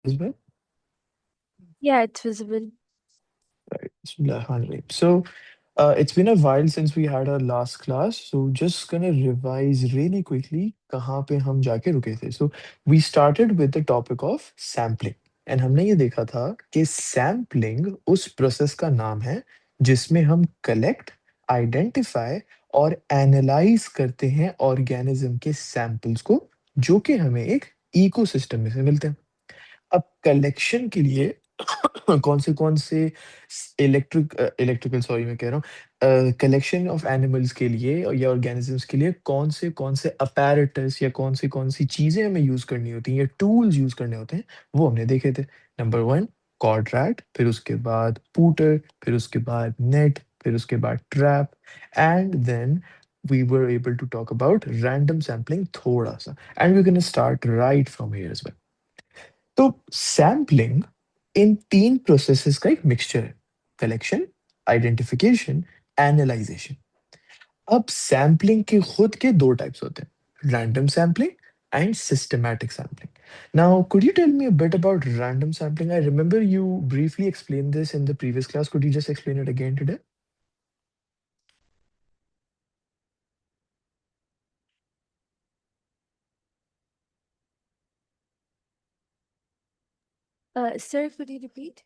Isabel? Yeah, it's visible. Right. Bismillahirrahmanirrahim. It's been a while since we had our last class, so just gonna revise really quickly कहाँ पे हम जाके रुके थे. So we started with the topic of sampling, and हमने ये देखा था कि sampling उस प्रोसेस का नाम है जिसमें हम collect, identify और analyze करते हैं organism के samples को, जो कि हमें एक ecosystem में से मिलते हैं. अब कलेक्शन के लिए कौन से इलेक्ट्रिकल, सॉरी मैं कह रहा हूँ, कलेक्शन ऑफ एनिमल्स के लिए या ऑर्गेनिजम्स के लिए कौन से अपैरेटस या कौन सी चीजें हमें यूज करनी होती हैं या टूल्स यूज करने होते हैं, वो हमने देखे थे. नंबर वन, कॉर्ड रैट, फिर उसके बाद पूटर, फिर उसके बाद नेट, फिर उसके बाद trap, and then we were able to talk about random sampling थोड़ा सा, and we're going to start right from here as well. तो सैम्पलिंग इन तीन प्रोसेसेस का एक मिक्सचर है: कलेक्शन, आइडेंटिफिकेशन, एनालाइजेशन. अब सैम्पलिंग के खुद के दो टाइप्स होते हैं: random sampling and systematic sampling. Now could you tell me a bit about random sampling? I remember you briefly explained this in the previous class. Could you just explain it again today? Sir, could you repeat?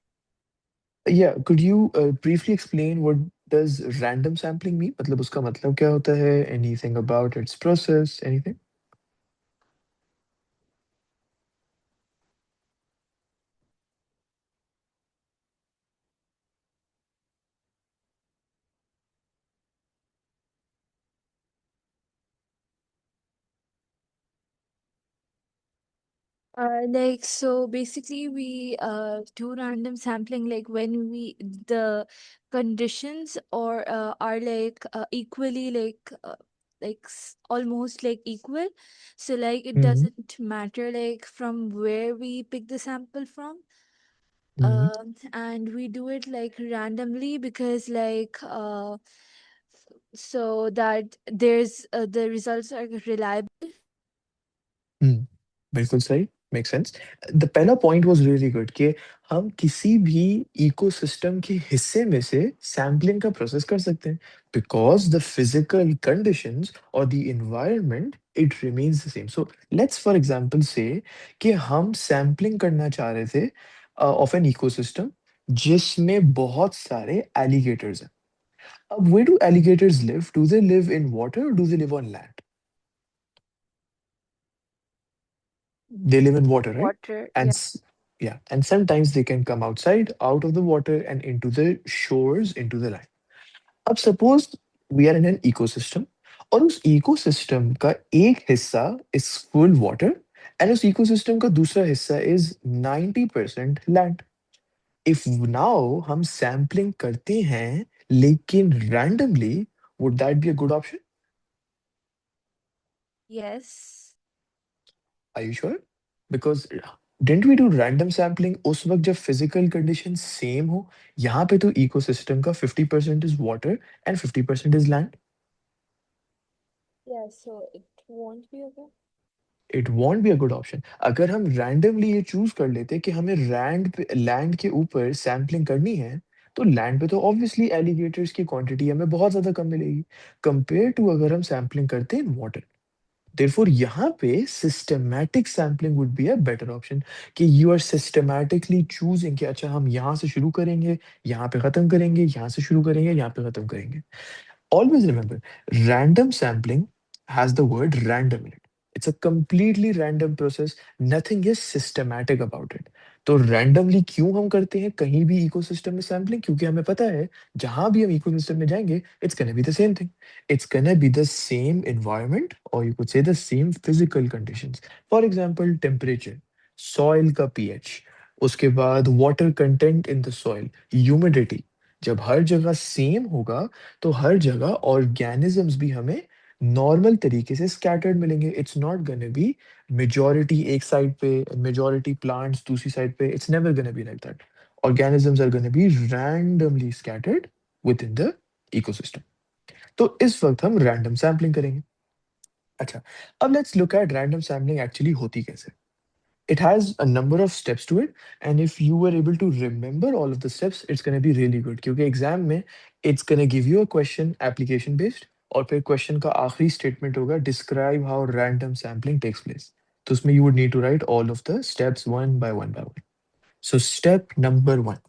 Yeah, could you briefly explain what does random sampling mean? मतलब उसका मतलब क्या होता है? Anything about its process, anything? So basically we do random sampling like when we the conditions or are equally almost like equal. So like it Mm-hmm. doesn't matter like from where we pick the sample from. Mm-hmm. And we do it like randomly because so that there's the results are reliable. हुँ, बिल्कुल सही, make sense. The पहला point was really good कि हम किसी भी ecosystem के हिस्से में से सैंपलिंग का प्रोसेस कर सकते हैं, बिकॉज़ द फिजिकल कंडीशंस और the environment it remains the same. So let's for example से कि हम सैंपलिंग करना चाह रहे थे ऑफ एन इकोसिस्टम जिसमें बहुत सारे एलिगेटर्स हैं. अब where do alligators live? Do they live in water और do they live on land? They live in water, right? Water, And yeah. yeah, and sometimes they can come outside, out of the water, and into the shores, into the land. अब suppose we are in an ecosystem, और उस ecosystem का एक हिस्सा is full water, and उस ecosystem का दूसरा हिस्सा is 90% land. If now हम sampling करते हैं लेकिन randomly, would that be a good option? Yes. Are you sure? Because didn't we do random sampling उस वक्त जब physical conditions same हो? यहाँ पे तो ecosystem का 50% is water and 50% is land. Yeah, so it won't be okay. It won't be a good option. अगर हम randomly ये choose कर लेते कि हमें land के ऊपर sampling करनी है, तो land पे तो obviously alligators की quantity हमें बहुत ज़्यादा कम मिलेगी, compared to अगर हम sampling करते हैं in water. Therefore, यहाँ पे systematic sampling would be a better option कि you are systematically choosing कि अच्छा हम यहाँ से शुरू करेंगे, यहाँ पे खत्म करेंगे, यहाँ से शुरू करेंगे, यहाँ पे खत्म करेंगे. Always remember, random sampling has the word random in it. It's a completely random process. Nothing is systematic about it. तो randomly क्यों हम करते हैं कहीं भी ecosystem में sampling? क्योंकि हमें पता है जहां भी हम ecosystem में जाएंगे, it's gonna be the same thing. It's gonna be the same environment, or you could say the same physical conditions. For example, temperature, soil का pH, उसके बाद water content in the soil, humidity. जब हर जगह same होगा तो हर जगह organisms भी हमें नॉर्मल तरीके से स्कैटर्ड मिलेंगे. It's not gonna be majority एक साइड पे, मेजॉरिटी प्लांट्स दूसरी साइड पे. It's never gonna be like that. Organisms are gonna be randomly scattered within the ecosystem. तो इस वक्त हम रैंडम सैम्पलिंग करेंगे. अच्छा, अब let's look at random sampling actually होती कैसे. It has a number of steps to it, and if you were able to remember all of the steps, it's going to be really good, क्योंकि exam में it's going to give you a question application based, और फिर question का आखिरी statement होगा describe how random sampling takes place. तो उसमें you would need to write all of the steps one by one by one. So step number one,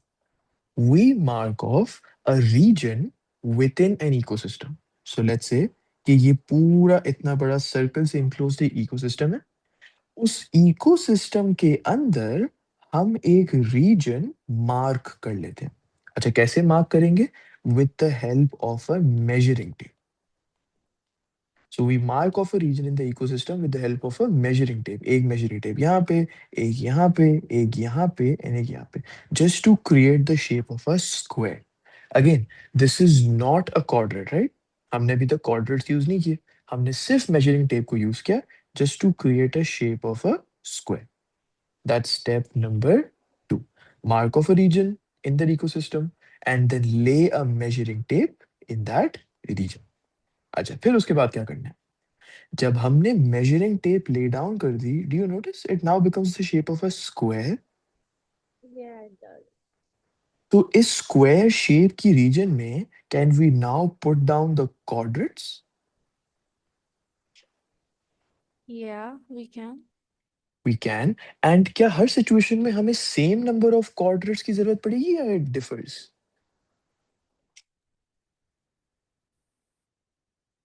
we mark off a region within an ecosystem. So let's say कि ये पूरा इतना बड़ा circle से enclosed ecosystem है, उस ecosystem के अंदर हम एक रीजन मार्क कर लेते हैं। अच्छा, कैसे मार्क करेंगे? With the help of a measuring tape. So we mark off a region in the ecosystem with the help of a measuring tape. एक मेजरिंग टेप यहाँ पे, एक यहाँ पे, एक यहाँ पे एंड एक यहाँ पे, just to create the shape of a square. Again, this is not a quadrant, right? हमने अभी तक क्वाड्रेंट्स यूज नहीं किए, हमने सिर्फ मेजरिंग टेप को यूज किया just to create a shape of a square. That's step number two. Mark off a region in the ecosystem and then lay a measuring tape in that region. अच्छा, फिर उसके बाद क्या करना है? जब हमने measuring tape lay down कर दी, do you notice it now becomes the shape of a square? Yeah, it does. तो इस square shape की region में can we now put down the quadrants? Yeah, we can. We can. And क्या हर situation में हमें same number of quadrants की जरूरत पड़ेगी या it differs?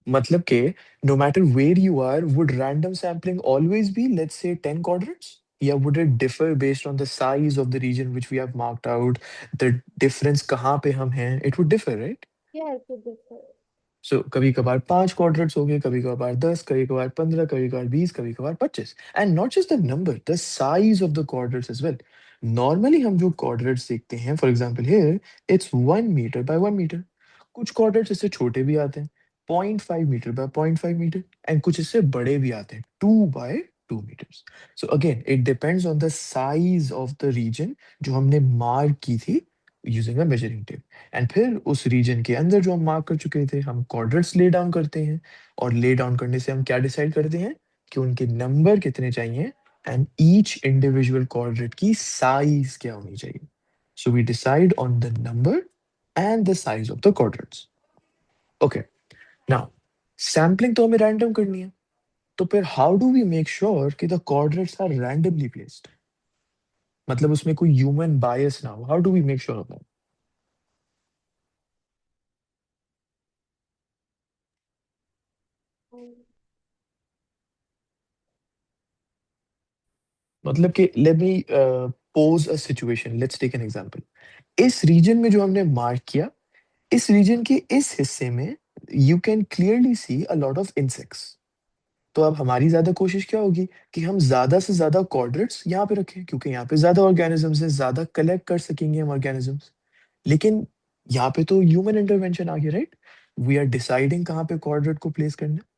मतलब कि no matter where you are, would random sampling always be, let's say, 10 quadrants? Yeah, would it differ based on the size of the region which we have marked out, the difference कहाँ पे हम हैं? It would differ, right? Yeah, it could differ. सो कभी कभार 5 quadrants हो गए, कभी कभार 10, कभी कभार 15, कभी कभार 20, कभी कभार 25। And not just the number, the size of the quadrants as well. Normally हम जो क्वाड्रेंट्स देखते हैं, for example here it's 1 metre by 1 metre. कुछ क्वाड्रेंट्स इससे छोटे भी आते हैं, 0.5 मीटर बाय 0.5 मीटर, एंड कुछ इससे बड़े भी आते हैं, 2 by 2 metres. So again it depends on the size of the region जो हमने मार्क की थी using a measuring tape. And फिर उस रीजन के अंदर जो हम मार्क कर चुके थे, हम क्वाड्रेंट्स ले डाउन करते हैं, और ले डाउन करने से हम क्या डिसाइड करते हैं कि उनके नंबर कितने चाहिए, एंड ईच इंडिविजुअल क्वाड्रेंट की साइज क्या होनी चाहिए। So we decide on the number and the size of the quadrants. Okay, now sampling तो हमें रैंडम करनी है, तो फिर how do we make sure कि the quadrants are randomly placed? मतलब उसमें कोई ह्यूमन बायस ना हो, how do we make sure of that? Um, मतलब कि let me pose a situation, let's take an example. इस रीजन में जो हमने मार्क किया, इस रीजन के इस हिस्से में you can clearly see a lot of insects. तो अब हमारी ज्यादा कोशिश क्या होगी कि हम ज्यादा से ज्यादा कोऑर्डिनेट्स यहाँ पे रखें, क्योंकि यहाँ पे ज्यादा ऑर्गेनिजम्स हैं, ज्यादा कलेक्ट कर सकेंगे हम ऑर्गेनिजम्स। लेकिन यहाँ पे तो ह्यूमन इंटरवेंशन आ गया, राइट? वी आर डिसाइडिंग कहाँ पे कोऑर्डिनेट को प्लेस करना है।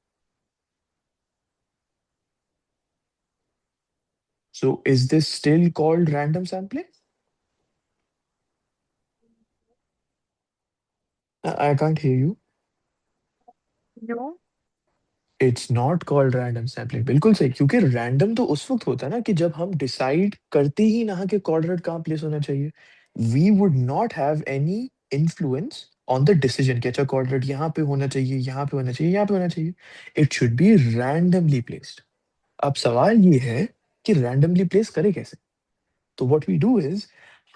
So is this still called random sampling? I can't hear you. no. It's not called random sampling, बिल्कुल सही, क्योंकि रैंडम तो उस वक्त होता है ना कि जब हम डिसाइड करते ही ना कि कोऑर्डिनेट कहाँ प्लेस होना चाहिए। We would not have any influence on the decision कि अच्छा कोऑर्डिनेट यहाँ पे होना चाहिए, यहाँ पे होना चाहिए, यहाँ पे होना चाहिए। It should be randomly placed. अब सवाल ये है कि रैंडमली प्लेस करे कैसे? तो what we do is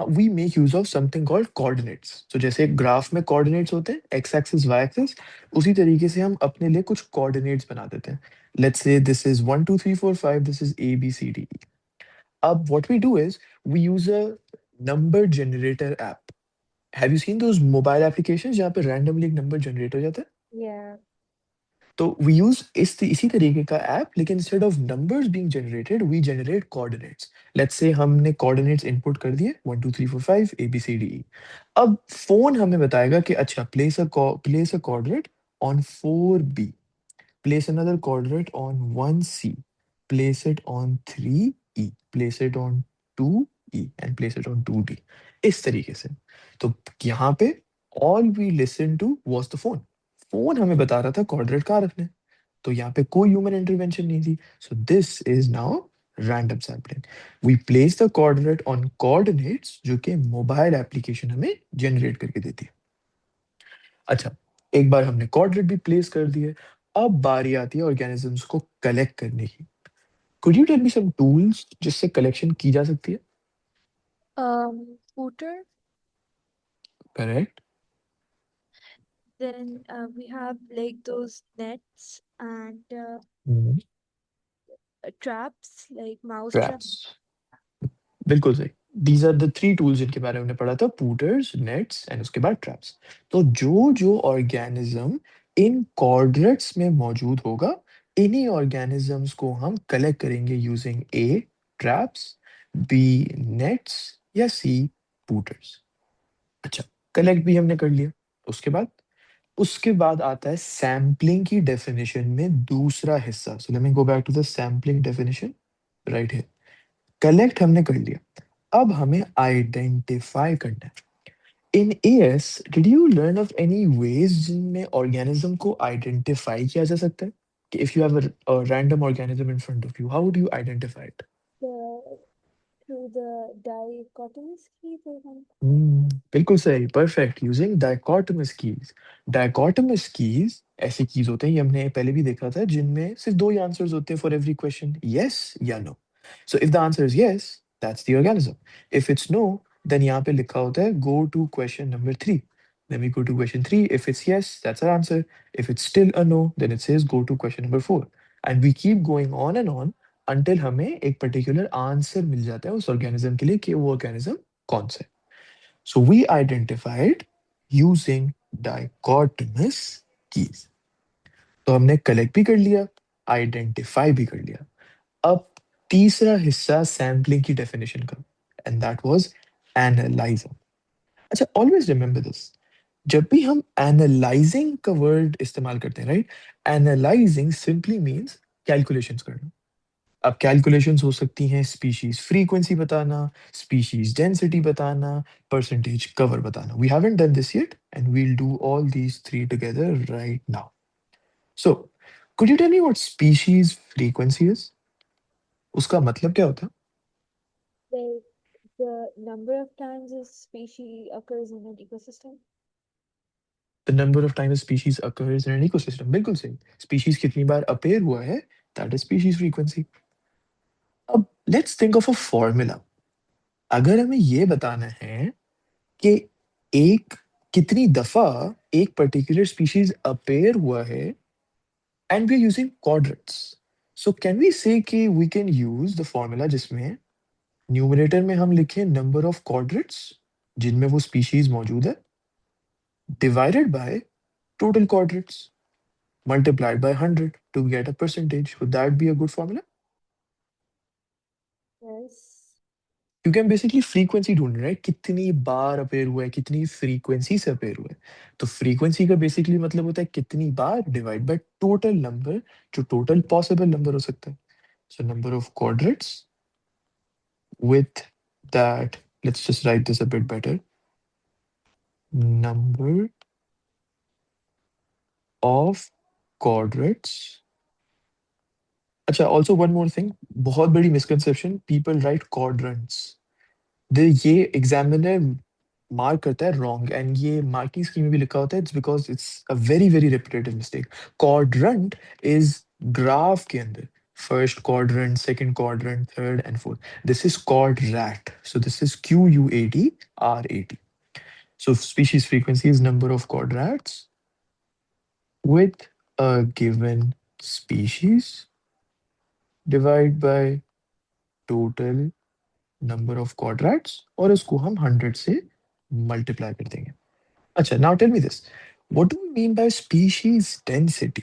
we make use of something called coordinates. तो जैसे ग्राफ में कोऑर्डिनेट्स होते हैं, एक्स एक्सिस वाई एक्सिस, उसी तरीके से हम अपने लिए कुछ कोऑर्डिनेट्स बना देते हैं। Let's say this is 1 2 3 4 5, this is A B C D. अब what we do is we use a number generator app. Have you seen those mobile applications जहाँ पे रैंडमली एक नंबर जनरेट हो जाता है? Yeah. तो वी यूज इसी तरीके का ऐप, लेकिन instead of numbers being generated we generate coordinates. Let's say हमने कोऑर्डिनेट्स इनपुट कर दिए 1 2 3 4 5 ए बी सी डी ई। अब फोन हमें बताएगा कि अच्छा place a coordinate on 4 B, place another coordinate on 1C, place it on 3E, place it on 2E, and place it on 2D। इस तरीके से। तो यहाँ पे all we listen to was the phone। Phone हमें बता रहा था कोऑर्डिनेट कहाँ रखने हैं। तो यहाँ पे कोई ह्यूमन इंटरवेंशन नहीं थी। So this is now random sampling. We place the coordinate on coordinates जो कि मोबाइल एप्लीकेशन हमें जनरेट करके देती है। अच्छा, एक बार हमने कोऑर्डिनेट भी प्लेस कर दिए, अब बारी आती है ऑर्गेनिजम्स को कलेक्ट करने की। Could you tell me some tools जिससे कलेक्शन की जा सकती है? Scooter. Correct. Then we have like those nets and traps, like mouse trap. Traps, बिल्कुल सही। These are the three tools जिनके बारे में हमने पढ़ा था, पूटर्स, नेट्स एंड उसके बाद ट्रैप्स। तो जो जो ऑर्गेनिज्म इन कोऑर्डिनेट्स में मौजूद होगा, इन्हीं ऑर्गेनिजम्स को हम कलेक्ट करेंगे using A traps, B nets या सी पूटर्स। अच्छा, कलेक्ट भी हमने कर लिया। उसके बाद आता है सैम्पलिंग की डेफिनेशन में दूसरा हिस्सा। So let me go back to the sampling definition right here. Collect हमने कर लिया, अब हमें आइडेंटिफाई करना है। In AS did you learn of any ways जिनमें ऑर्गेनिज्म को आइडेंटिफाई किया जा सकता है? कि if you have a random organism in front of you, how do you identify it? The through the dichotomous key, for example. बिल्कुल सही, perfect, using dichotomous keys. डायकोटोमस keys ऐसे कीज होते हैं, ये हमने पहले भी देखा था, जिनमें सिर्फ दो ही आंसर्स होते हैं फॉर एवरी क्वेश्चन, यस या no. So if the answer is yes, that's the organism. If it's no, then यहाँ पे लिखा होता है go to question number 3। Then we go to question 3. If it's yes, that's our answer. If it's still a no, then it says go to question number 4. And we keep going on and on until हमें एक particular answer मिल जाता है उस organism के लिए कि वो organism कौन सा है। So we identified using dichotomous keys. तो हमने कलेक्ट भी कर लिया, आइडेंटिफाई भी कर लिया। अब तीसरा हिस्सा सैम्पलिंग की डेफिनेशन का, एंड दैट वाज एनालाइजिंग। अच्छा, ऑलवेज रिमेंबर दिस, जब भी हम एनालाइजिंग का वर्ड इस्तेमाल करते हैं, right, analysing simply means calculations करना। अब कैलकुलेशंस हो सकती हैं स्पीशीज फ्रीक्वेंसी बताना, स्पीशीज डेंसिटी बताना, परसेंटेज कवर बताना। We haven't done this yet and we'll do all these three together right now. So could you tell me what species frequency is? उसका मतलब क्या होता है? Like the number of times a species occurs in an ecosystem. The number of times species occurs in an ecosystem, बिल्कुल सही। Species कितनी बार appear हुआ है, दैट इज स्पीशीज फ्रीक्वेंसी। अब let's think of a formula. अगर हमें ये बताना है कि एक कितनी दफा एक पर्टिकुलर स्पीशीज अपेयर हुआ है, and we are using quadrats, so can we say कि we can use the formula जिसमें न्यूमरेटर में हम लिखें नंबर ऑफ quadrats जिनमें वो स्पीशीज मौजूद है, divided by total quadrats multiplied by 100 to get a percentage. Would that be a good formula? Yes. क्योंकि हम बेसिकली फ्रीक्वेंसी ढूंढ रहे हैं, कितनी बार अपेयर हुआ है, कितनी फ्रीक्वेंसी से अपेयर हुआ है। तो फ्रीक्वेंसी का बेसिकली मतलब होता है कितनी बार डिवाइड बाय टोटल नंबर, जो टोटल पॉसिबल नंबर हो सकता है। So number of quadrats with that, let's just write this a bit better, number of quadrats। अच्छा, ऑल्सो वन मोर थिंग, बहुत बड़ी मिसकंसेप्शन, पीपल राइट quadrants। दे ये examiner mark करता है रॉन्ग, एंड ये मार्किंग स्कीम में भी लिखा होता है, it's because it's a very very repetitive mistake. Quadrant is graph के अंदर first quadrant, second quadrant, third and fourth. This is called rat, so this is QUADRAT। So species frequency is number of quadrats with a given species divide by total number of quadrats, और उसको हम 100 से multiply कर देंगे। अच्छा, now tell me this, what do we mean by species density?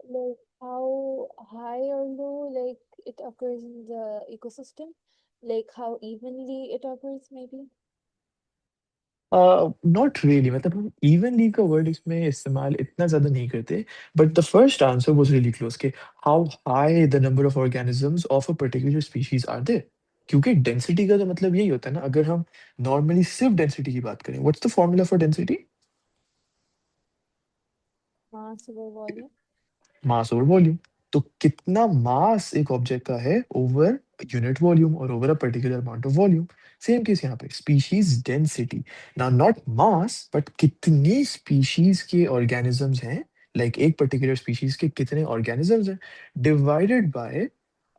Like how high or low, like it occurs in the ecosystem, like how evenly it occurs, maybe. Not really, मतलब हम evenly का word इसमें इस्तेमाल इतना ज्यादा नहीं करते, but the first answer was really close के how high the number of organisms of a particular species are there. क्योंकि डेंसिटी का तो मतलब यही होता है ना, अगर हम नॉर्मली सिर्फ डेंसिटी की बात करें, what's the formula for density? Mass over volume. Mass over volume. तो कितना मास एक ऑब्जेक्ट का है ओवर यूनिट वॉल्यूम और over a particular amount of volume. Same case यहाँ पे species density. Now not mass but कितने स्पीशीज के ऑर्गेनिजम्स हैं, लाइक एक पर्टिकुलर स्पीशीज के कितने ऑर्गेनिजम्स हैं, डिवाइडेड बाय,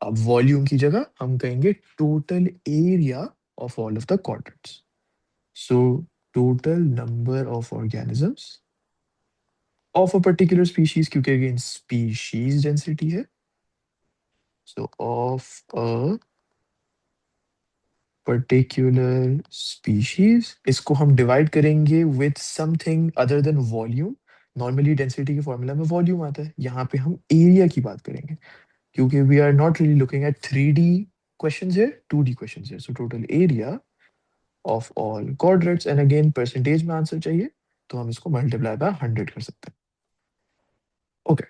अब वॉल्यूम की जगह हम कहेंगे total area of all of the quadrants. So total number of organisms of a particular species, क्योंकि अगेन स्पीशीज डेंसिटी है। So of a particular species, इसको हम डिवाइड करेंगे with something other than volume। Normally density के formula में volume आता है, यहाँ पे हम एरिया की बात करेंगे, क्योंकि we are not really looking at 3D questions है, 2D क्वेश्चंस है। So total area of all quadrants, and again percentage में आंसर चाहिए तो हम इसको मल्टीप्लाई बाय 100 कर सकते हैं। ओके,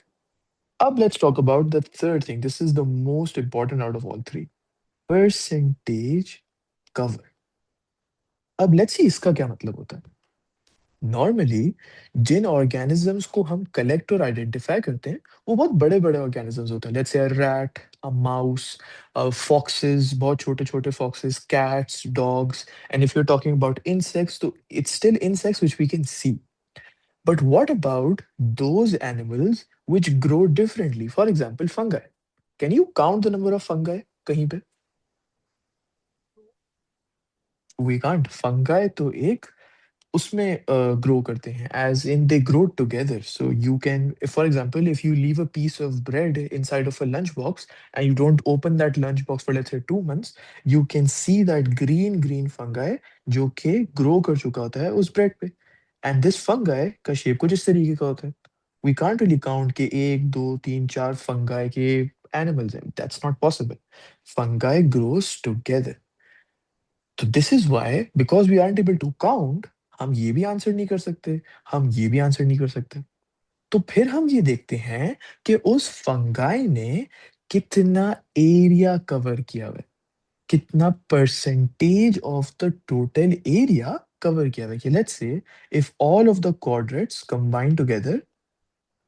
अब let's talk about the third thing, this is the most important out of all three, percentage cover. अब लेट्स सी इसका क्या मतलब होता है। नॉर्मली जिन ऑर्गेनिजम्स को हम कलेक्ट और आइडेंटिफाई करते हैं वो बहुत बड़े बड़े ऑर्गेनिजम्स होते हैं, let's say a rat, a mouse, foxes, बहुत छोटे छोटे foxes, cats, dogs. And if you are talking about insects तो it's still insects which we can see. But what about those animals which grow differently, for example fungi. Can you count the number of fungi कहीं पे? We can't. Fungi तो एक उसमें grow करते हैं, as in they grow together. So you can, for example, if you leave a piece of bread inside of a lunch box and you don't open that lunch box for let's say 2 months, you can see that green green fungi जो कि grow कर चुका होता है उस bread पे। And this fungi का shape कुछ इस तरीके का होता है। वी कांट रियली काउंट के एक दो तीन चार फंगाई के एनिमल्स हैं, that's not possible. Fungi grows together. तो this is why, because we aren't able to count, हम ये भी आंसर नहीं कर सकते, हम ये भी आंसर नहीं कर सकते। तो फिर हम ये देखते हैं कि उस फंगाई ने कितना एरिया कवर किया हुआ है, कितना percentage of the total area cover किया हुआ है। कि let's say if all of the quadrats combine together,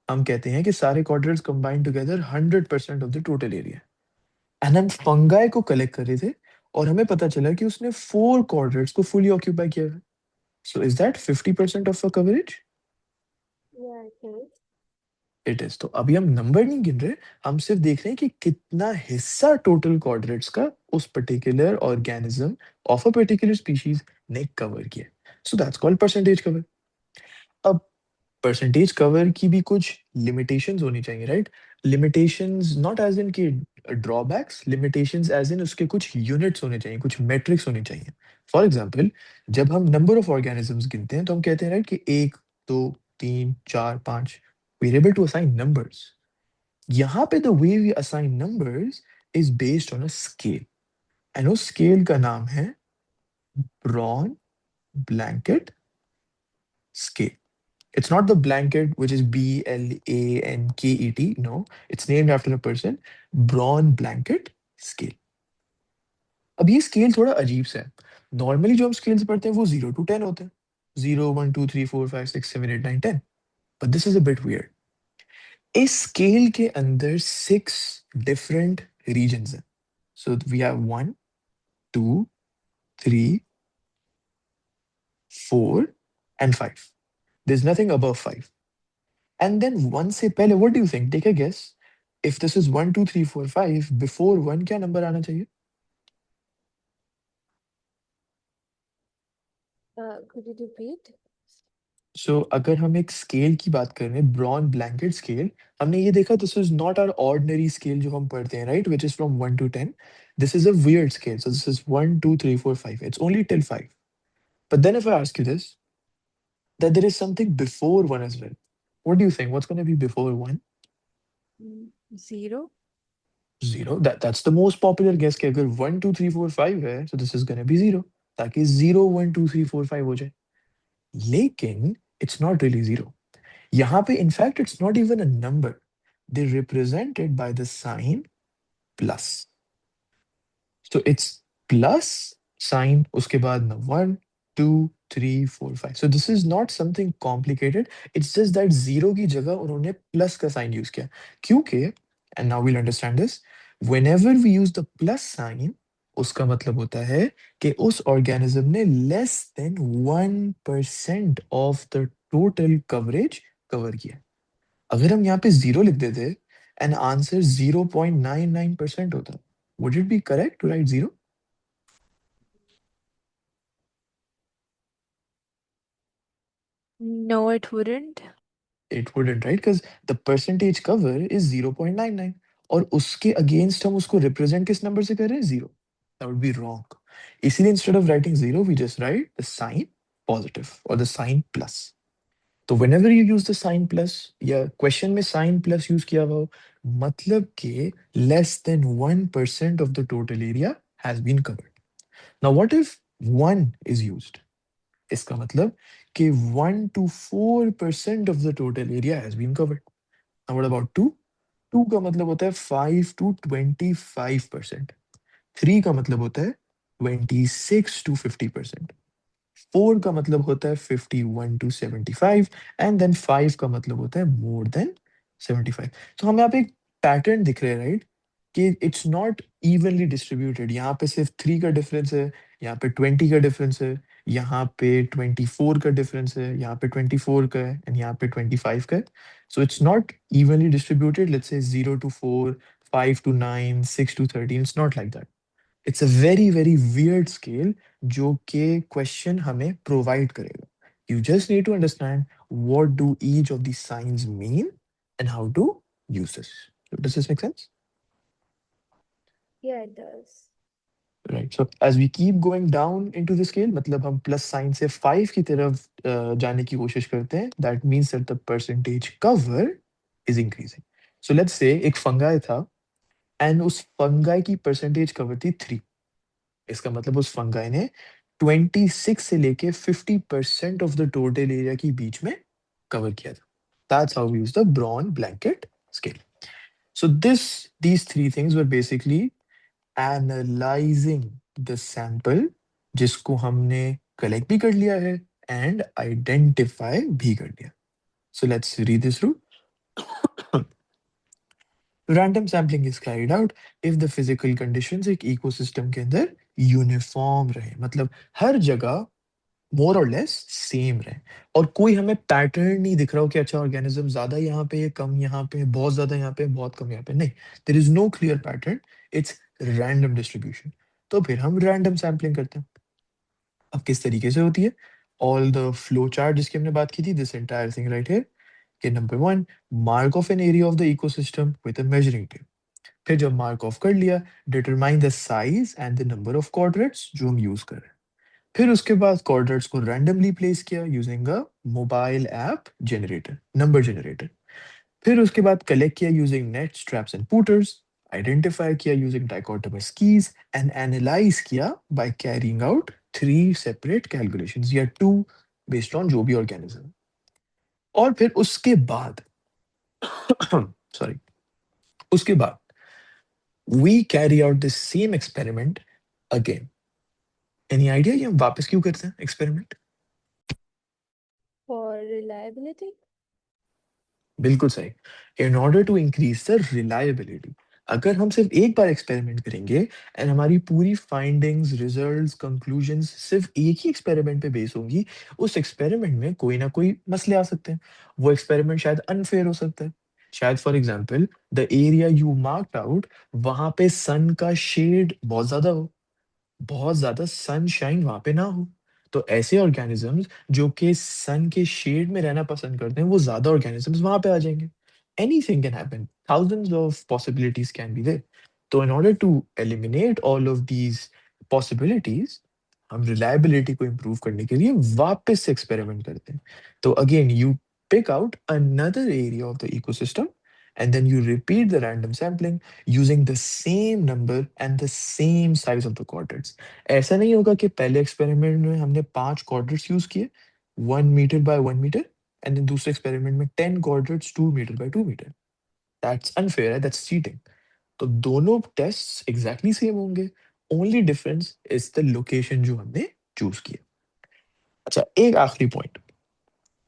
हम कहते हैं कि सारे quadrats combine together 100% of the total area. And हम फंगाई को कलेक्ट कर रहे थे और हमें पता चला कि उसने 4 क्वाड्रेट्स को फुली ऑक्यूपाई किया है। So is that 50% of a coverage? या इट इज। It is. तो अभी हम नंबर नहीं गिन रहे, हम सिर्फ देख रहे हैं कि कितना हिस्सा टोटल क्वाड्रेट्स का उस particular organism of a particular species ने कवर किया। So that's called percentage cover. अब परसेंटेज कवर की भी कुछ लिमिटेशंस होनी चाहिए, right? Limitations not as in कि ड्रॉबैक्स, लिमिटेशंस एज इन उसके कुछ यूनिट्स होने चाहिए, कुछ मेट्रिक्स होने चाहिए। फॉर एग्जांपल, जब हम नंबर ऑफ ऑर्गेनिजम्स गिनते हैं तो हम कहते हैं, राइट, कि एक, दो, तीन, चार, पांच, we are able to assign numbers. यहाँ पे the way we assign numbers is based on a scale, and उस स्केल का नाम है Braun Blanquet scale. It's not the blanket, which is Blanket. No, it's named after a person. Braun blanket scale. अब ये scale थोड़ा अजीब सा है। नॉर्मली जो हम स्केल्स पढ़ते हैं वो 0 to 10 होते हैं, 0 1 2 3 4 5 6 7 8 9 10। But this is a bit weird. इस स्केल के अंदर 6 डिफरेंट रीजन्स हैं। So we have 1 2 3 4 and 5। there's nothing above 5. And then 1 से पहले, what do you think? Take a guess. If this is 1 2 3 4 5, before 1 क्या नंबर आना चाहिए? Could you repeat? So अगर हम एक स्केल की बात कर रहे हैं, ब्रॉन ब्लैंकेट स्केल, हमने ये देखा this is not our ordinary scale जो हम पढ़ते हैं, right, which is from 1 to 10। This is a weird scale, so this is 1 2 3 4 5, it's only till 5। But then if I ask you this, that there is something before 1 as well, what do you think? What's going to be before 1? Zero. 0। That's the most popular guess कि अगर 1 2 3 4 5 है, so this is gonna be 0, ताकि 0 1 2 3 4 5 हो जाए। लेकिन it's not really 0। यहाँ पे in fact it's not even a number, they're represented by the sign plus। So it's plus sign, उसके बाद ना 1, 2 3 4 5. So this is not something complicated. It's just that zero की जगह उन्होंने प्लस का sign use किया, क्योंकि and now we'll understand this, whenever we use the plus sign, उसका मतलब होता है कि उस ऑर्गेनिज्म ने less than 1% of the total coverage cover किया। अगर हम यहाँ पे जीरो लिख देते एंड आंसर 0.99% होता, would it be correct to write zero? No, it wouldn't. It wouldn't, right, because the percentage cover is 0.99 और उसके अगेंस्ट हम उसको रिप्रेजेंट किस नंबर से कर रहे हैं? Zero. That would be wrong. इसीलिए instead of writing zero we just write the sign positive और द साइन प्लस। तो whenever you use the sign plus या क्वेश्चन में साइन प्लस यूज किया हुआ हो, मतलब कि less than 1% of the total area has been covered. Now what if 1 is used? इसका मतलब कि 1 to 4% of the total area has been covered. Now what about 2? 2 का मतलब होता है 5 to 25%। 3 का मतलब होता है 26 to 50%। 4 का मतलब होता है 51 to 75। एंड देन 5 का मतलब होता है मोर देन 75। तो हमें यहाँ पे एक पैटर्न दिख रहा है, राइट, कि इट्स नॉट इवनली डिस्ट्रीब्यूटेड। यहाँ पे सिर्फ 3 का डिफरेंस है, यहाँ पे 20 का डिफरेंस है, यहाँ पे 24 का डिफरेंस है, यहाँ पे 24 का है एंड यहाँ पे 25 का है। So it's not evenly distributed, let's say 0 to 4, 5 to 9, 6 to 13। It's not like that. It's a very very weird scale जो कि क्वेश्चन हमें प्रोवाइड करेगा। You just need to understand what do each of the signs mean and how to use this. Does this make sense? Yeah, it does. Right, so as we keep going down into the scale, मतलब हम plus sign से 5 की तरफ जाने की कोशिश करते हैं, that means that the percentage cover is increasing. So let's say एक फंगाई था एंड उस फंगाई की परसेंटेज कवर थी 3। इसका मतलब उस फंगाई ने 26 से लेके 50% ऑफ द टोटल एरिया के बीच में कवर किया था। That's how we use the Braun blanket scale. So these three things were basically analyzing the sample जिसको हमने कलेक्ट भी कर लिया है एंड आइडेंटिफाई भी कर लिया। So let's read this through. Random sampling is carried out if the physical conditions एक इकोसिस्टम के अंदर यूनिफॉर्म रहे, मतलब हर जगह मोर और लेस सेम रहे और कोई हमें पैटर्न नहीं दिख रहा हो कि अच्छा ऑर्गेनिज्म ज्यादा यहाँ पे है, कम यहाँ पे है, बहुत ज्यादा यहाँ पे है, बहुत कम यहाँ पे, नहीं। There is no clear pattern, it's random distribution. तो फिर हम रैंडम सैम्पलिंग करते हैं। अब किस तरीके से होती है? ऑल द फ्लो चार्ट जिसकी हमने बात की थी, this entire thing right here, कि number 1, mark off an area of the ecosystem with a measuring tape. फिर जब मार्क ऑफ कर लिया, determine the size and the number of quadrats जो हम यूज कर रहे हैं। फिर उसके बाद क्वाड्रेट्स को रैंडमली प्लेस किया using a mobile app generator, number generator. फिर उसके बाद कलेक्ट किया using net straps and pooters, identify किया using dichotomous keys and analyse किया by carrying out 3 separate calculations या 2 बेस्ड ऑन जो भी ऑर्गेनिज्म। और फिर उसके बाद सॉरी, उसके बाद we carry out the same experiment again. Any idea ये हम वापस क्यों करते हैं एक्सपेरिमेंट? For reliability? बिल्कुल सही। In order to increase the reliability. अगर हम सिर्फ एक बार एक्सपेरिमेंट करेंगे एंड हमारी पूरी फाइंडिंग्स, रिजल्ट्स, कंक्लूजन्स सिर्फ एक ही एक्सपेरिमेंट पे बेस होंगी, उस एक्सपेरिमेंट में कोई ना कोई मसले आ सकते हैं। वो एक्सपेरिमेंट शायद अनफेयर हो सकता है। शायद for example the area you marked out, वहां पे सन का शेड बहुत ज्यादा हो, बहुत ज्यादा सनशाइन वहां पे ना हो। तो ऐसे ऑर्गेनिजम्स जो कि सन के शेड में रहना पसंद करते हैं, वो ज्यादा ऑर्गेनिजम्स वहां पे आ जाएंगे। Anything can happen, thousands of possibilities can be there. तो in order to eliminate all of these possibilities, हम रिलायबिलिटी को इम्प्रूव करने के लिए वापस से एक्सपेरिमेंट करते हैं। तो again you pick out another area of the ecosystem and then you repeat the random sampling using the same number and the same size of the quadrants. ऐसा नहीं होगा कि पहले एक्सपेरिमेंट में हमने 5 क्वाड्रेट्स यूज किए 1 metre by 1 metre and then दूसरे experiment में 10 quadrats 2 metre by 2 metre. That's unfair है, दैट्स चीटिंग। तो दोनों टेस्ट एग्जैक्टली सेम होंगे, only difference is the location जो हमने चूज किया। अच्छा, एक आखिरी point,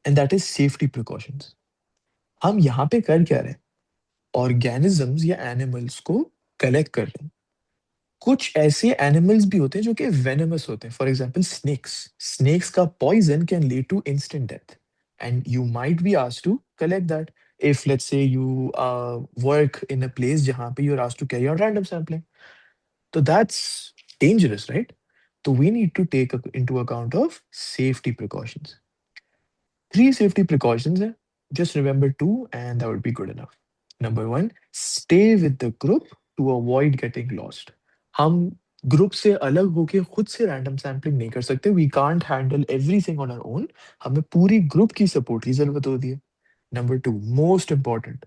and that is safety precautions. हम यहाँ पे कर क्या रहे हैं? ऑर्गेनिजम्स या एनिमल्स को कलेक्ट कर रहे हैं। कुछ ऐसे एनिमल्स भी होते हैं जो कि वेनमस होते हैं, फॉर एग्जांपल स्नेक्स। स्नेक्स का poison can lead to instant death, and you might be asked to collect that if let's say you work in a place जहाँ पे you're asked to carry out random sampling. So that's dangerous, right? So we need to take into account of safety precautions. Three safety precautions hai. Just remember two, and that would be good enough. Number one, stay with the group to avoid getting lost. हम group से अलग होके खुद से random sampling नहीं कर सकते. We can't handle everything on our own. हमें पूरी ग्रुप की सपोर्ट की जरूरत होती है. Number two, most important,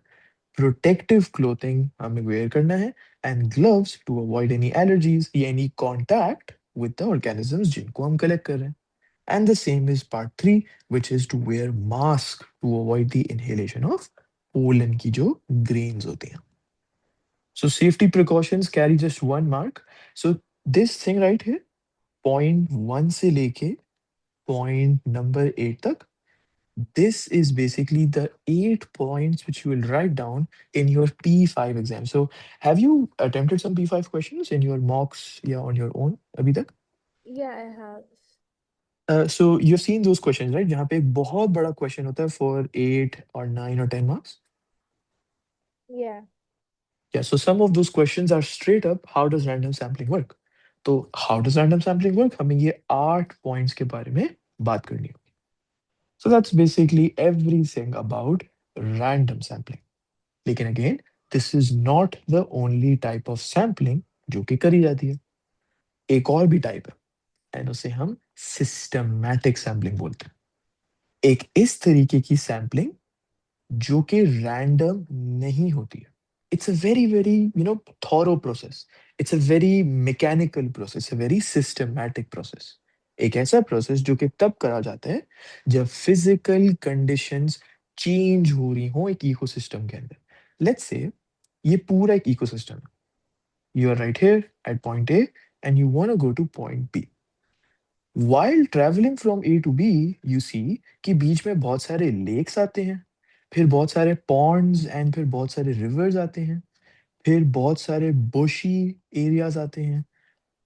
protective clothing हमें वेयर करना है, and gloves to avoid any allergies या any contact with the organisms जिनको हम कलेक्ट कर रहे हैं. And the same is part 3, which is to wear mask to avoid the inhalation of pollen की जो grains होती हैं. So safety precautions carry just one mark. So this thing right here, point 1 से लेके point number 8 तक, this is basically the 8 points which you will write down in your P5 exam. So have you attempted some P5 questions in your mocks, yeah, on your own अभी तक? Yeah, I have. So you've seen those questions, right? जहाँ पे एक बहुत बड़ा question होता है for 8 or 9 or 10 marks. Yeah. Yeah, so some of those questions are straight up, how does random sampling work? तो how does random sampling work? हमें ये 8 points के बारे में बात करनी होगी. So that's basically everything about random sampling. लेकिन again, this is not the only type of sampling जो कि करी जाती है. एक और भी टाइप है, एंड उसे हम सिस्टमैटिक सैम्पलिंग बोलते हैं. एक इस तरीके की सैम्पलिंग जो कि रैंडम नहीं होती है. It's a very very thorough process. It's a very mechanical process, a very systematic process. एक ऐसा प्रोसेस जो कि तब करा जाता है जब फिजिकल कंडीशंस चेंज हो रही हो एक इकोसिस्टम के अंदर. लेट्स से ये पूरा एक इकोसिस्टम है. You are right here at point A, and you want to go to point B. While traveling from A to B, you see कि बीच में बहुत सारे लेक्स आते हैं, फिर बहुत सारे पॉन्ड्स एंड फिर बहुत सारे रिवर्स आते हैं, फिर बहुत सारे बुशी एरियाज आते हैं,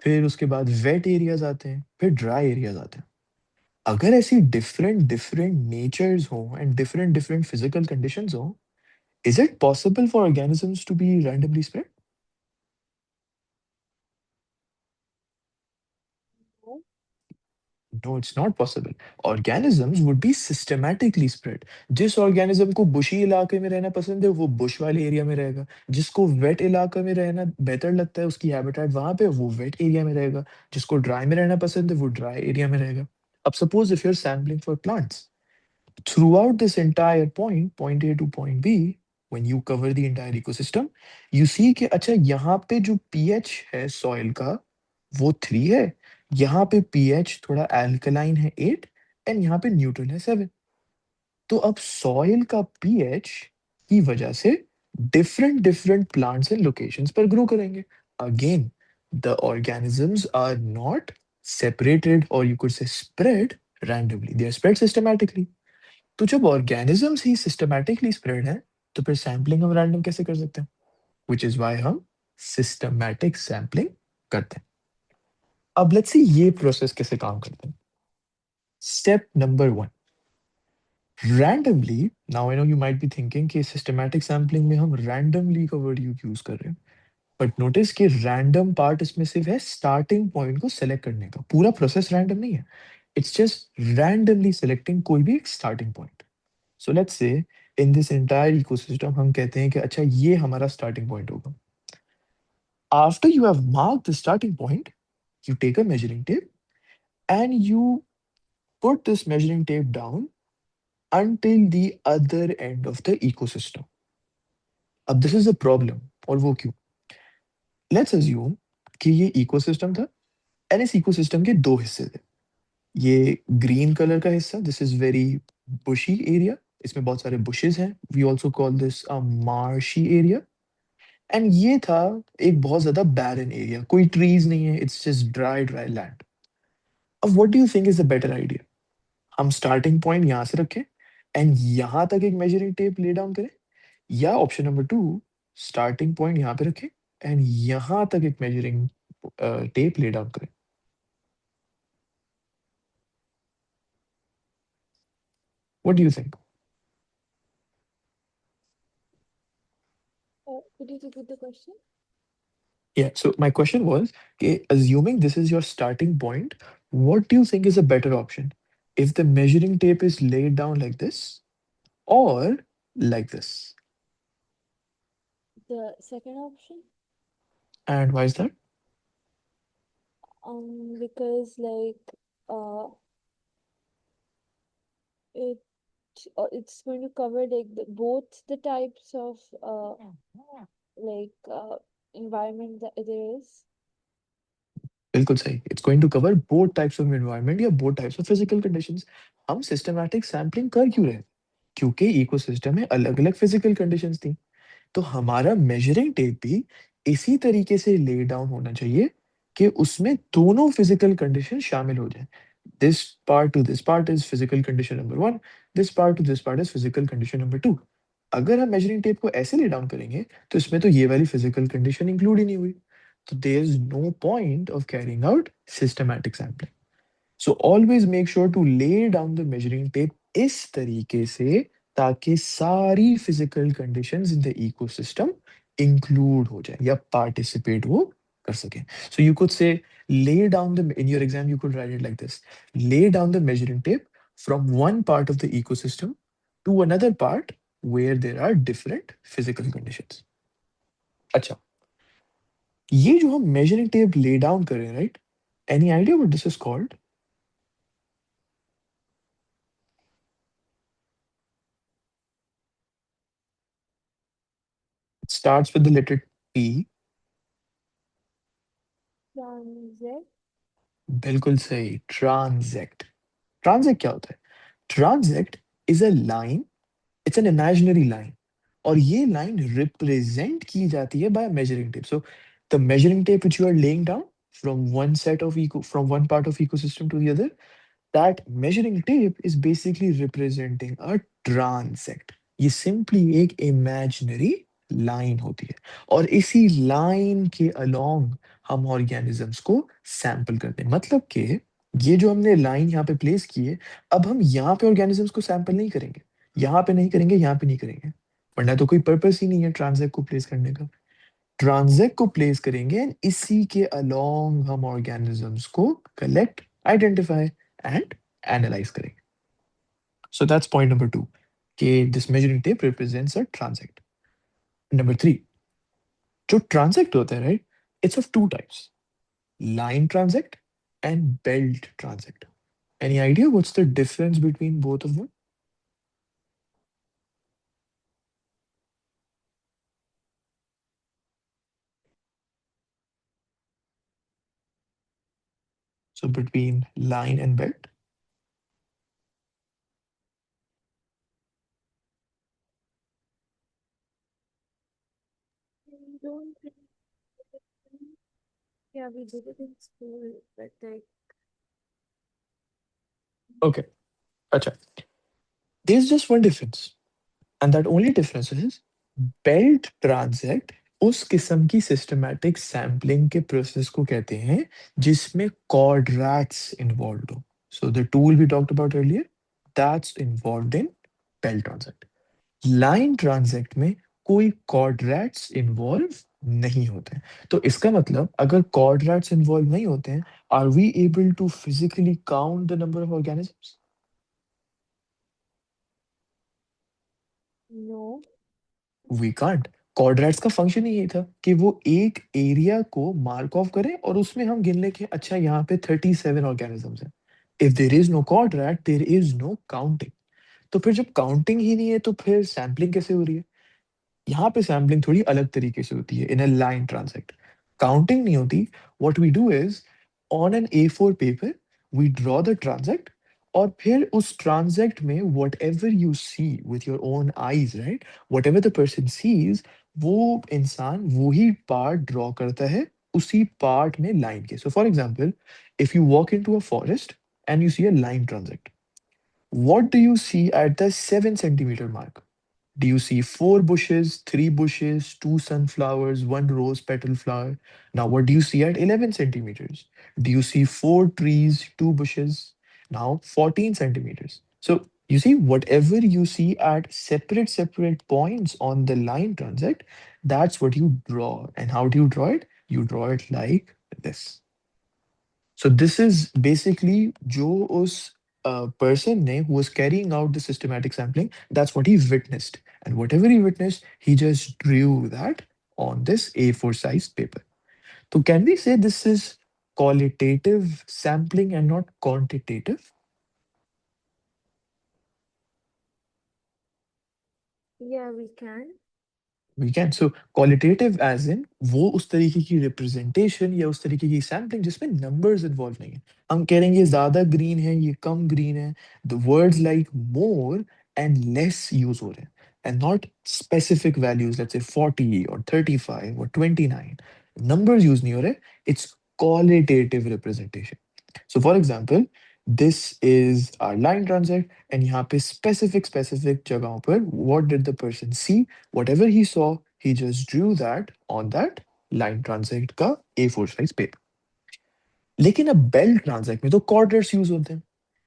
फिर उसके बाद वेट एरियाज आते हैं, फिर ड्राई एरियाज आते हैं. अगर ऐसी डिफरेंट डिफरेंट नेचर्स हो and different different physical conditions हो, is it possible for organisms to be randomly spread? No. No, it's not possible. Organisms would be systematically spread. जिस ऑर्गेनिज्म को बुशी इलाके में रहना पसंद है वो बुश वाले एरिया में रहेगा. जिसको वेट इलाके में रहना बेहतर लगता है, उसकी हैबिटेट वहां पे, वो वेट एरिया में रहेगा. जिसको ड्राई में रहना पसंद है वो ड्राई एरिया में रहेगा. अब suppose if you are sampling for plants, throughout this entire point A to point B, when you cover the entire ecosystem, you see कि अच्छा यहाँ पे जो pH है सॉइल का वो 3 है, यहाँ पे pH थोड़ा अल्कलाइन है 8, एंड यहाँ पे न्यूट्रल है 7. तो अब सॉइल का pH की वजह से different different plants and locations पर ग्रो करेंगे. Again, the organisms are not separated or you could say spread randomly, they are spread systematically. तो जब ऑर्गेनिजम्स ही सिस्टमैटिकली स्प्रेड है, तो फिर सैम्पलिंग हम रैंडम कैसे कर सकते हैं? विच इज वाई हम सिस्टमैटिक सैम्पलिंग करते हैं. अब लेट्स सी ये प्रोसेस कैसे काम करते हैं. Step number 1, randomly. Now I know you might be thinking कि सिस्टमैटिक सैम्पलिंग में हम रैंडमली का वर्ड यूज कर रहे हैं, बट नोटिस कि रैंडम पार्ट इसमें सिर्फ है स्टार्टिंग पॉइंट को सेलेक्ट करने का. पूरा प्रोसेस रैंडम नहीं है. इट्स जस्ट रैंडमली सेलेक्टिंग कोई भी एक starting point. So let's say in this entire ecosystem हम कहते हैं कि अच्छा ये हमारा स्टार्टिंग पॉइंट होगा. After you have mark the starting point, you take a measuring tape and you put this measuring tape down until the other end of the ecosystem. अब this is a problem. और वो क्यों? Let's assume कि ये ecosystem था, and इस ecosystem के दो हिस्से थे. ये ग्रीन कलर का हिस्सा, this is very bushy area, इसमें बहुत सारे बुशेस हैं. We also call this a marshy area. And ये था एक बहुत ज्यादा बैरन एरिया, कोई ट्रीज नहीं है, it's just dry dry land. अब what do you think is the better idea? हम स्टार्टिंग पॉइंट यहाँ से रखें एंड यहाँ तक एक मेजरिंग टेप ले डाउन करें, या option number two, starting point यहाँ पे रखें एंड यहाँ तक एक मेजरिंग टेप ले डाउन करें। What do you think? Could you repeat the question? Yeah, so my question was, okay, assuming this is your starting point, what do you think is a better option? If the measuring tape is laid down like this or like this? The second option. And why is that? Because like it it's going to cover like both the types of like environment that there is. बिल्कुल सही। It's going to cover both types of environment या both types of physical conditions. हम systematic sampling कर क्यों रहे हैं? क्योंकि ecosystem में अलग-अलग फिजिकल कंडीशंस थी। तो हमारा मेजरिंग टेप भी इसी तरीके से ले डाउन होना चाहिए कि उसमें दोनों फिजिकल कंडीशन शामिल हो जाए। This part two this part is physical condition number one, this part two this part is physical condition number two. अगर हम मेजरिंग टेप को ऐसे ले डाउन करेंगे तो इसमें तो ये वाली फिजिकल कंडीशन इंक्लूड ही नहीं हुई, तो there is no point of carrying out systematic sampling. So always make sure to lay down the measuring tape इस तरीके से ताकि सारी physical conditions in the ecosystem include हो जाए या पार्टिसिपेट वो कर सकें। So you could say lay down the in your exam you could write it like this: lay down the measuring tape from one part of the ecosystem to another part where there are different physical conditions। अच्छा, ये जो हम measuring tape lay down कर रहे हैं, right? Any idea what this is called? It starts with the letter T। Transit. बिल्कुल सही, ट्रांजेक्ट। ट्रांजेक्ट क्या होता है? Transect is a line, it's an imaginary line, और ये लाइन रिप्रेजेंट की जाती है by measuring tape. So the measuring tape which you are laying down from one set of eco from one part of ecosystem to the other, that measuring tape is basically representing a transect। ये simply एक imaginary line होती है, और इसी line के along हम organisms को sample करते हैं। मतलब कि ये जो हमने लाइन यहाँ पे प्लेस की है, अब हम यहाँ पे ऑर्गेनिजम्स को सैंपल नहीं करेंगे, यहाँ पे नहीं करेंगे, यहाँ पे नहीं करेंगे, वरना तो कोई पर्पस ही नहीं है ट्रांजेक्ट को प्लेस करने का। ट्रांजेक्ट को प्लेस करेंगे एंड इसी के अलोंग हम ऑर्गेनिजम्स को कलेक्ट, आइडेंटिफाई एंड एनालाइज करेंगे। So that's point number two, कि this measuring tape represents a transect. Number three, जो ट्रांजेक्ट होता है, right, it's of two types: line transect and belt transect. Any idea what's the difference between both of them? So between line and belt? I don't think. Yeah, we did it in school, but like okay, अच्छा, there is just one difference, and that only difference is belt transect उस किस्म की systematic sampling के process को कहते हैं जिसमें quadrats involve हो। So the tool we talked about earlier, that's involved in belt transect. Line transect में कोई कॉर्डरेट्स इन्वॉल्व नहीं होते हैं। तो इसका मतलब अगर कॉर्डरेट्स इन्वॉल्व नहीं होते हैं, are we able to physically count the number of organisms? no. We can't. Quadrats का फंक्शन ही यही था कि वो एक एरिया को मार्क ऑफ करे और उसमें हम गिन लें कि अच्छा यहाँ पे 37 ऑर्गेनिजम्स हैं। If there is no quadrat there is no counting. तो फिर जब काउंटिंग ही नहीं है तो फिर सैम्पलिंग कैसे हो रही है? यहाँ पे सैम्पलिंग थोड़ी अलग तरीके से होती है in a line transect. Counting नहीं होती। What we do is, on an A4 paper we draw the transect, और फिर उस ट्रांजेक्ट में whatever you see with your own eyes, right, whatever the person sees, वो इंसान वही part draw करता है उसी पार्ट में लाइन के। So for example, if you walk into a forest and you see a line transect, What do you see at the 7 centimeter mark? Do you see four bushes, three bushes, two sunflowers, one rose petal flower? Now, what do you see at 11 centimeters? Do you see four trees, two bushes? Now, 14 centimeters. So, you see, whatever you see at separate points on the line transect, that's what you draw. And how do you draw it? You draw it like this. So this is basically जो उस person ने who was carrying out the systematic sampling, that's what he witnessed. And whatever he witnessed, he just drew that on this A4 size paper. So can we say this is qualitative sampling and not quantitative? Yeah, we can. We can. So qualitative as in वो उस तरीके की representation या उस तरीके की sampling जिसमें numbers involve नहीं है। हम कह रहे हैं ये ज्यादा ग्रीन है, ये कम ग्रीन है। The words like more and less use हो रहे हैं and not specific values let's say 40 और 35 और 29 नंबर्स यूज नहीं हो रहे। It's qualitative representation. So for example, this is our line transit and यहाँ पे specific जगहों पर what did the person see? Whatever he saw, he just drew that on that line transit का A4 size paper. लेकिन अब belt transact में तो quadrats use होते हैं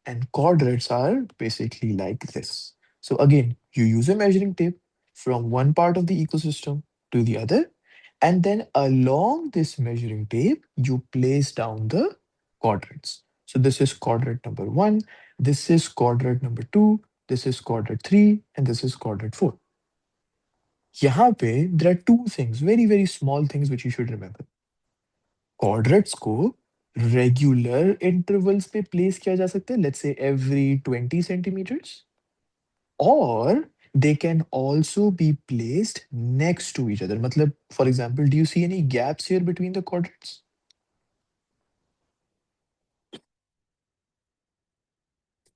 and quadrats are basically like this. So again, you use a measuring tape from one part of the ecosystem to the other, and then along this measuring tape, you place down the quadrants. So this is quadrant number one, this is quadrant number two, this is quadrant three, and this is quadrant four. यहाँ पे there are two things, very small things which you should remember. Quadrats को regular intervals पे place किया जा सकता है, let's say every 20 centimetres, और they can also be placed next to each other. मतलब for example, do you see any gaps here between the quadrants?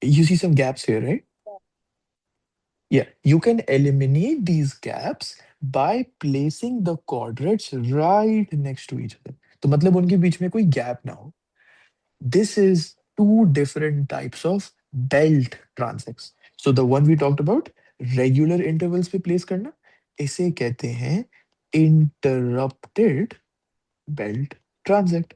You see some gaps here, right? Yeah, you can eliminate these gaps by placing the quadrants right next to each other. तो मतलब उनके बीच में कोई gap ना हो. This is two different types of belt transects. So the one we talked about, regular intervals पे place करना, इसे कहते हैं interrupted belt transect.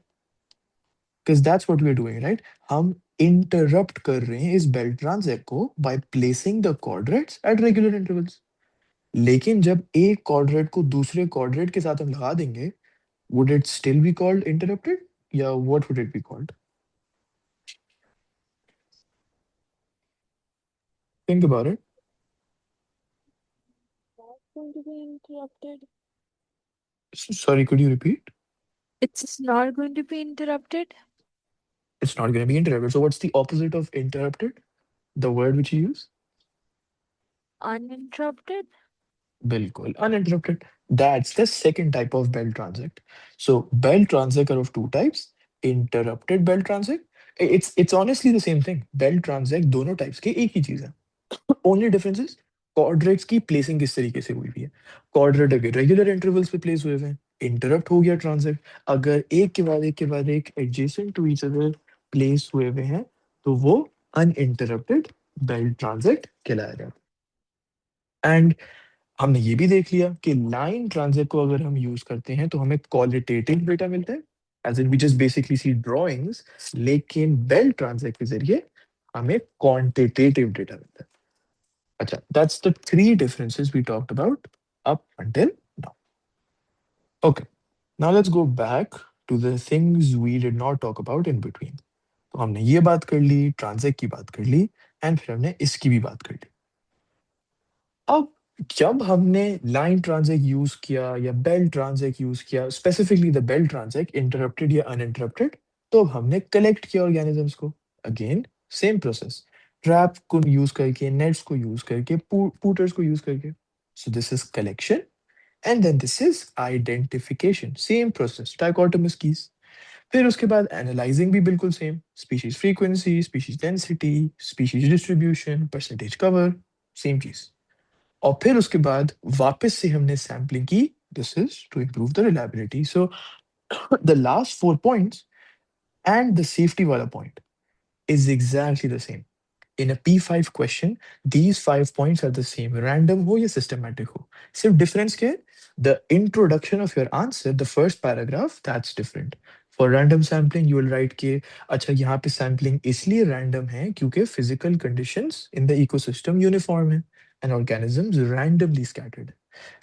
Because that's what we're doing, right? हम interrupt कर रहे हैं इस belt transect को by placing the quadrats at regular intervals. लेकिन जब एक quadrat को दूसरे quadrat के साथ हम लगा देंगे, would it still be called interrupted? या what would it be called? Think about it. Not going to be interrupted. Sorry, could you repeat? It's not going to be interrupted. It's not going to be interrupted. So what's the opposite of interrupted? The word which you use? Uninterrupted. Bilkul, uninterrupted. That's the second type of bell transect. So bell transect are of two types. Interrupted bell transect. It's honestly the same thing. Bell transect दोनों types के एक ही चीज है. Only difference is quadrats की placing किस तरीके से हुई हुई है. Quadrat अगर regular intervals पे place हुए हुए हैं, interrupt हो गया transect. अगर एक के बाद एक के बाद एक adjacent to each other place हुए हुए हैं, तो वो uninterrupted bell transect कहलाया जाता है. एंड हमने ये भी देख लिया कि लाइन ट्रांजिट को अगर हम यूज करते हैं तो हमें क्वालिटेटिव डेटा मिलता है, as in we just basically see drawings, लेकिन बेल ट्रांजिट के जरिए हमें क्वांटिटेटिव डेटा मिलता है. अच्छा, that's the three differences we talked about up until now. Okay, now let's go back to the things we did not talk about in between. तो हमने ये बात कर ली, ट्रांजिट की बात कर ली, एंड फिर हमने इसकी भी बात कर ली. अब जब हमने लाइन ट्रांज़ैक्ट यूज किया या बेल ट्रांज़ैक्ट यूज किया, specifically the belt transect, interrupted या अनइंटरप्टेड, तो अब हमने कलेक्ट किया ऑर्गेनिजम्स को. अगेन सेम प्रोसेस, ट्रैप को यूज करके, नेट्स को यूज करके, पुटर्स को यूज करके. So this is collection and then this is identification. Same process, dichotomous keys. फिर उसके बाद एनालाइजिंग भी बिल्कुल same, species frequency, species density, species distribution, percentage cover, same चीज. और फिर उसके बाद वापस से हमने सैम्पलिंग की. This is to improve the reliability. So the last 4 points and the safety वाला point is exactly the same. In a P5 question, these 5 points are the same, random हो या systematic हो. सिर्फ difference क्या है? The introduction of your answer, the first paragraph, that's different. For random sampling, you will write कि अच्छा यहाँ पे sampling इसलिए random है क्योंकि physical conditions in the ecosystem uniform है and organisms randomly scattered.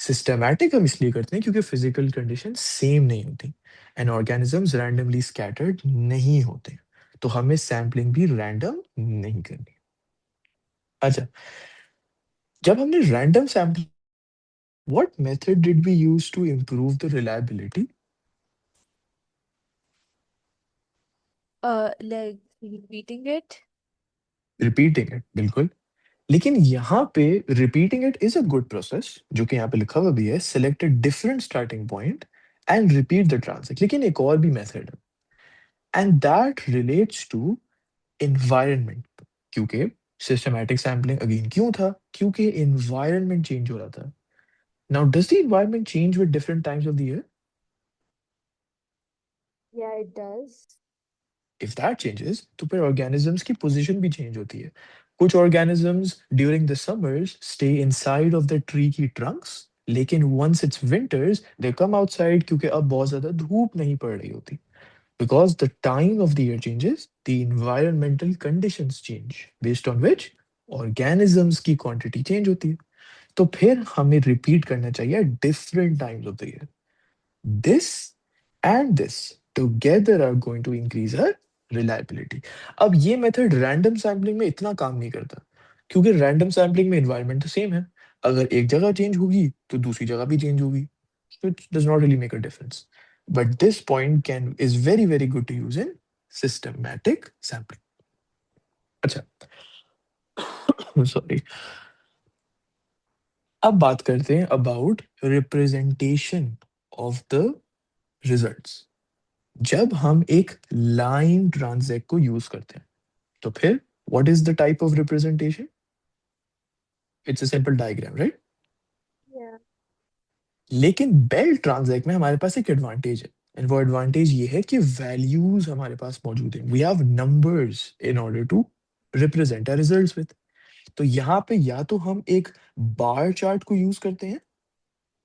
Systematic हम इसलिए करते हैं क्योंकि physical conditions same नहीं होती and organisms randomly scattered नहीं होते. तो हमें सैम्पलिंग भी रैंडम नहीं करनी. अच्छा, जब हमने random sample, what method did we use to improve the reliability? Like repeating it. Repeating it, बिल्कुल. लेकिन यहाँ पे repeating it is a good process, जो कि यहाँ पे लिखा हुआ भी है, select a different starting point and repeat the transect. लेकिन एक और भी मेथड है and that relates to environment. क्योंकि सिस्टमैटिक सैम्पलिंग अगेन क्यों था? क्योंकि एनवायरनमेंट चेंज हो रहा था. Now, does the environment change with different times of the year? Yeah, it does. If that changes, तो फिर organisms की position भी change होती है. कुछ organisms during the summers stay inside of the tree की trunks, लेकिन once it's winters, they come outside क्योंकि अब बहुत ज़्यादा धूप नहीं पड़ रही होती. Because the time of the year changes, the environmental conditions change, based on which organisms की quantity change होती है. तो फिर हमें repeat करना चाहिए at different times of the year. This and this together are going to increase our reliability. अब ये मेथड रैंडम सैम्पलिंग में इतना काम नहीं करता क्योंकि रैंडम सैम्पलिंग में एनवायरनमेंट तो सेम है. अगर एक जगह चेंज होगी तो दूसरी जगह भी चेंज होगी. So it does not really make a difference. But this point can is very very good to use in systematic sampling. अच्छा, सॉरी. अब बात करते हैं about representation of the results. जब हम एक लाइन ट्रांजैक्ट को यूज करते हैं तो फिर what is the type of representation? It's a simple diagram, right? Yeah. लेकिन बेल ट्रांजैक्ट में हमारे पास एक एडवांटेज है एंड वो एडवांटेज ये है कि वैल्यूज हमारे पास मौजूद हैं. We have numbers in order to represent our results with. तो यहाँ पे या तो हम एक बार चार्ट को यूज करते हैं.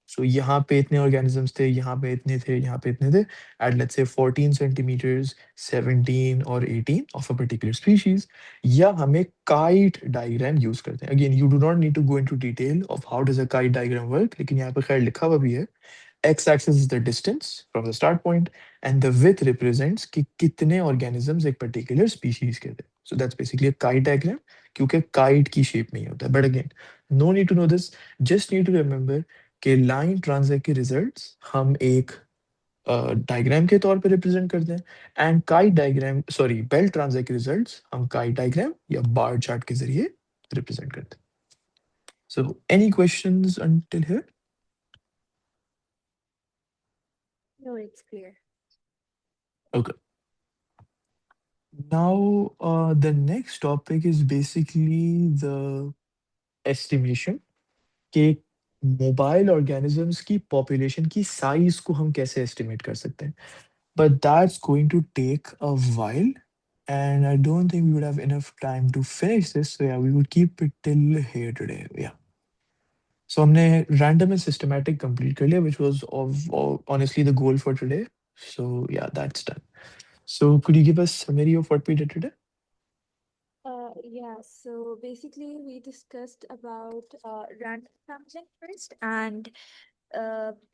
सो यहाँ पे इतने ऑर्गेनिजम्स थे, यहाँ पे इतने थे, यहाँ पे इतने थे, एट लेट्स से 14 सेंटीमीटर्स, 17 और 18 ऑफ अ पर्टिकुलर स्पीशीज. या हम एक काइट डायग्राम यूज करते हैं. Again, you do not need to go into detail of how does a kite diagram work, लेकिन यहाँ पे खैर लिखा हुआ भी है. X axis is the distance from the start point and the width represents कि कितने ऑर्गेनिजम्स एक पर्टिकुलर स्पीशीज के थे. So that's basically a kite diagram, क्योंकि काइट की शेप नहीं होता. But again, no need to know this, just need to remember कि लाइन ट्रांजैक्ट के रिजल्ट्स हम एक डायग्राम के तौर पे रिप्रेजेंट करते हैं and kite diagram, sorry, belt transect के रिजल्ट्स हम काइट डायग्राम या बार चार्ट के जरिए रिप्रेजेंट करते हैं. So any questions until here? No, it's clear. Okay. Now, the next topic is basically the estimation कि मोबाइल ऑर्गेनिजम्स की population की साइज को हम कैसे एस्टिमेट कर सकते हैं. But that's going to take a while and I don't think we would have enough time to finish this. So yeah, we would keep it till here today. Yeah. So हमने random and systematic complete कर लिया, which was of honestly the goal for today. So yeah, that's done. So could you give us a summary of what we did today? Yeah, so basically we discussed about random sampling first, and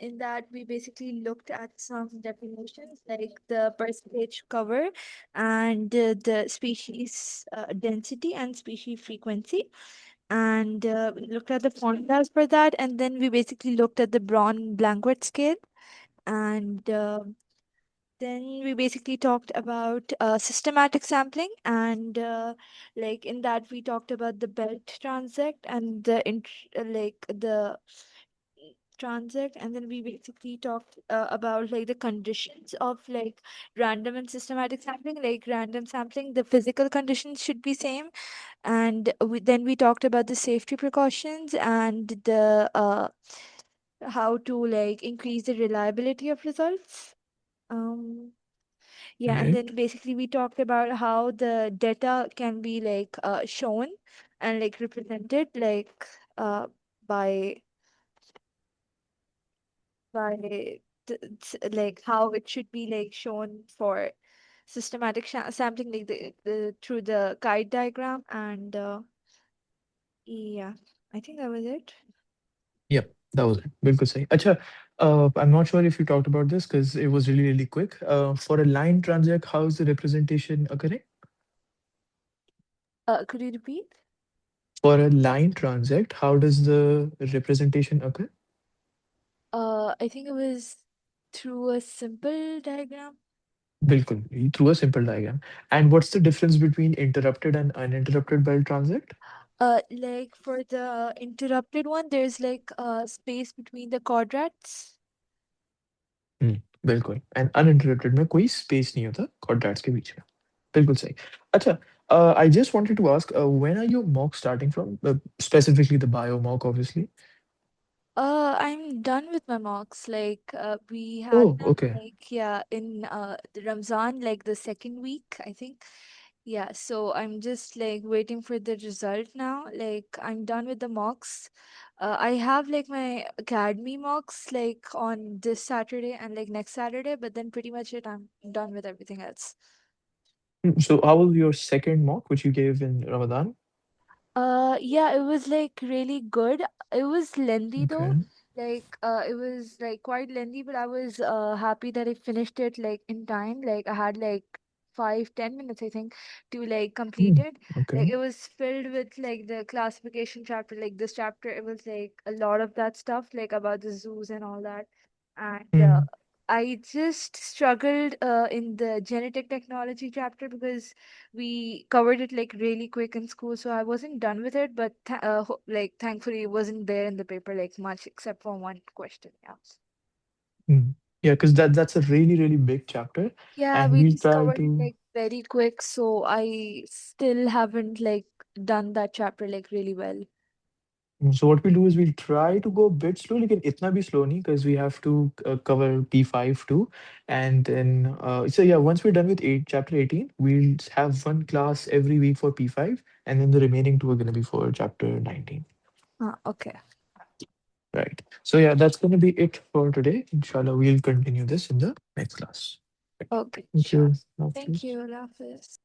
in that we basically looked at some definitions like the percentage cover and the species density and species frequency. And we looked at the formulas for that, and then we basically looked at the Braun-Blanquet scale. And then we basically talked about systematic sampling, and like in that we talked about the belt transect and the like the transect, and then we basically talked about like the conditions of like random and systematic sampling. Like random sampling, the physical conditions should be same, and then we talked about the safety precautions and the how to like increase the reliability of results. Um, Yeah, and Right. then basically we talked about how the data can be like shown and like represented like by like how it should be like shown for systematic sampling like the through the kite diagram and yeah, I think that was it. Yep, that was it. बिल्कुल सही. अच्छा, I'm not sure if you talked about this because it was really, really quick. For a line transect, how is the representation occurring? Could you repeat? For a line transect, how does the representation occur? I think it was through a simple diagram. बिल्कुल, through a simple diagram. And what's the difference between interrupted and uninterrupted belt transect? Like for the interrupted one, there's like space between the quadrats. हम्म, बिल्कुल. And uninterrupted में कोई space नहीं होता quadrats के बीच में. बिल्कुल सही. अच्छा, I just wanted to ask, when are your mocks starting from? Specifically the bio mock, obviously. I'm done with my mocks. Like, we had Oh, them okay. like yeah in the Ramzan, like the second week, I think. Yeah, so I'm just like waiting for the result now. Like, I'm done with the mocks. I have like my academy mocks like on this Saturday and like next Saturday, but then pretty much it. I'm done with everything else. So how was your second mock, which you gave in Ramadan? Yeah, it was like really good. It was lengthy though. Okay. Like, it was like quite lengthy, but I was happy that I finished it like in time. Like, I had like 5-10 minutes, I think, to like complete Hmm, it. Like, okay. it was filled with like the classification chapter. Like this chapter, it was like a lot of that stuff, like about the zoos and all that. And Hmm, I just struggled in the genetic technology chapter because we covered it like really quick in school, so I wasn't done with it, but like thankfully it wasn't there in the paper like much except for one question. Yeah. hmm. Yeah, because that's a really, really big chapter, Yeah, and we we'll just try covered it to. like very quick, so I still haven't like done that chapter like really well. So what we'll do is we'll try to go a bit slow, like itna bhi slow nahi, because we have to cover P5 too, and then so yeah, once we're done with chapter 18, we'll have one class every week for P5, and then the remaining two are gonna be for chapter 19. Okay. Right. So yeah, that's gonna be it for today. Inshallah, we'll continue this in the next class. Right. Okay, Thank sure. you. Thank Hafiz. you, Allah Hafiz.